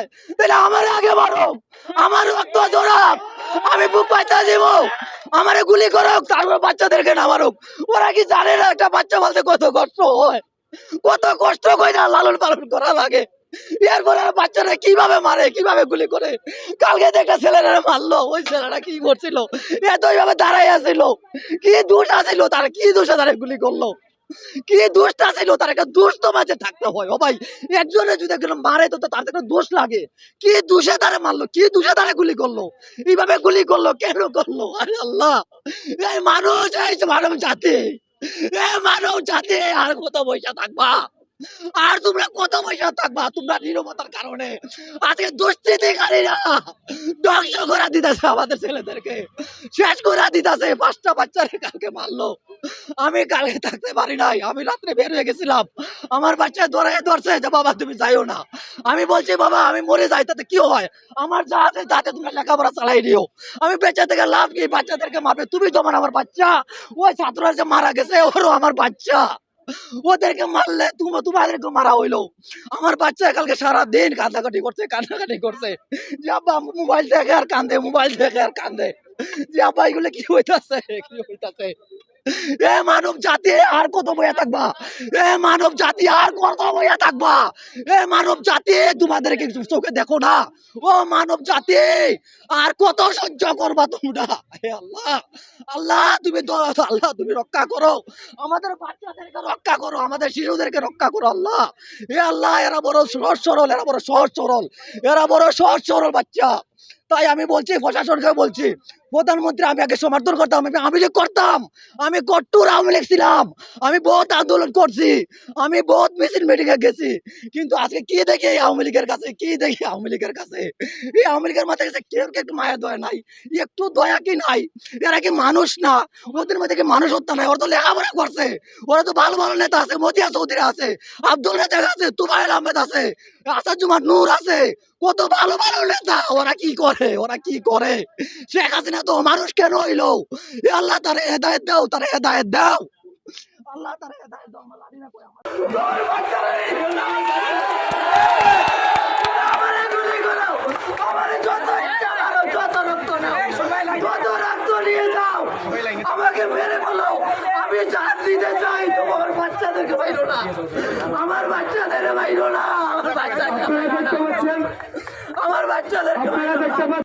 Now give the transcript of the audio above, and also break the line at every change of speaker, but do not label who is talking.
হয় তাহলে আমার আগে মারো, আমার রক্ত জড়াক, আমি বুক পাইতে দিব, আমারে গুলি করুক, তারপর বাচ্চাদেরকে না মারুক। ওরা কি জানে না একটা বাচ্চা বলতে কত কষ্ট হয়, কত কষ্ট করে না লালন পালন করা লাগে। এরপরে বাচ্চারা কিভাবে মারে, কিভাবে গুলি করে। কালকে একটা ছেলেরা মারলো, ওই ছেলেটা কি করছিল, এত এইভাবে দাঁড়াই আছিল, কি দোষ আছিল তারা, কি দোষে তারা গুলি করলো, কি দোষটা ছিল তার, একটা দোষ তো মাঝে থাকতে হয়। ও ভাই, একজনে যদি একজন মারে তো তার একটা দোষ লাগে, কি দোষে তারা মারলো, কি দোষে তারা গুলি করলো, এইভাবে গুলি করলো কেন করলো? আরে আল্লাহ, এই মানুষ, এই মানব জাতি, এই মানব জাতি আর কত পয়সা থাকবা, আর তোমরা কত পয়সা থাকবা? তোমরা নীরবতার কারণে আজকে দুষ্কৃতিকারীরা ধ্বংস করে দিতেছে আমাদের ছেলেদেরকে, শেষ করে দিতেছে। 5টা বাচ্চারে কালকে মারলো, আমি কালকে থাকতে পারি নাই, আমি রাত্রে বের হয়ে গেছিলাম, আমার বাচ্চা ধরছে যে বাবা তুমি যাইও না। আমি বলছি বাবা আমি মরে যাই তাতে কি হয়, আমার যা আছে তাতে তোমরা লেখাপড়া চালাই দিও, আমি বেঁচে থেকে লাভ কি? বাচ্চাদেরকে মারবে তুমি, তোমার আমার বাচ্চা, ওই ছাত্ররা যে মারা গেছে ওরও আমার বাচ্চা, ওদেরকে মারলে তোমাদেরকে মারা হইলো। আমার বাচ্চা কালকে সারাদিন কান্নাকাটি করছে যে আব্বা মোবাইল দেখে আর কান্দে, মোবাইল দেখে আর কান্দে, যে আব্বা এগুলো কি হইতাছে, কি হইতাছে। এ মানব জাতি আর কত বইয়া থাকবা, এ মানব জাতি আর কত বইয়া থাকবা, এ মানব জাতি তোমাদেরকে চোখে দেখো না, ও মানব জাতি আর কত সহ্য করবা তোমরা? হে আল্লাহ, আল্লাহ তুমি আল্লাহ তুমি রক্ষা করো, আমাদের বাচ্চাদেরকে রক্ষা করো, আমাদের শিশুদেরকে রক্ষা করো আল্লাহ। হে আল্লাহ, এরা বড় সহজ সরল, এরা বড় সহজ সরল, এরা বড় সহজ সরল বাচ্চা। তাই আমি বলছি, প্রশাসনকে বলছি, প্রধানমন্ত্রী আমি আগে সমর্থন করতাম, আমি যে করতাম, আমি কট্টর আওয়ামী লীগ ছিলাম, আমি বহুত আন্দোলন করছি, আমি বহুত মিছিল মিটিংয়ে গেছি, কিন্তু আজকে কি দেখি এই আওয়ামী লীগের কাছে, কি দেখি আওয়ামী লীগের কাছে, এই আওয়ামী লীগের মাথায় কাছে কেউ একটু মায়া দয়া নাই, একটু দয়া কি নাই? এরা কি মানুষ না? ওদের মধ্যে কি মানুষ হত্যা নাই? ওরা তো লেখাপড়া করছে, ওরা তো ভালো ভালো নেতা আছে, মতিয়া চৌধুরী আছে, আব্দুল রাজাক আছে, তুফাইল আহমেদ আছে, আসাদুজ্জামান নূর আছে, কত ভালো ভালো নেতা। ওরা কি করে, ওরা কি করে? শেখ হাসিনা তো মানুষ কেন হইলো? এ আল্লাহ তারে হেদায়েত দাও, তারে হেদায়েত দাও, আল্লাহ তারে হেদায়েত দাও। আমার লাড়ি না কই আমার আমারে গুলি করো, আমারে যত ইচ্ছা মারো, যত রক্ত নাও, যত রক্ত নিয়ে যাও, আমাকে মেরে বলো, আমি জান দিতে চাই, তোমার বাচ্চাদেরকে বাইরো না, আমার বাচ্চাদের বাইরো না, আমার বাচ্চাদেরকে বাইরো না, আমার বাচ্চাদেরকে বাইরো না।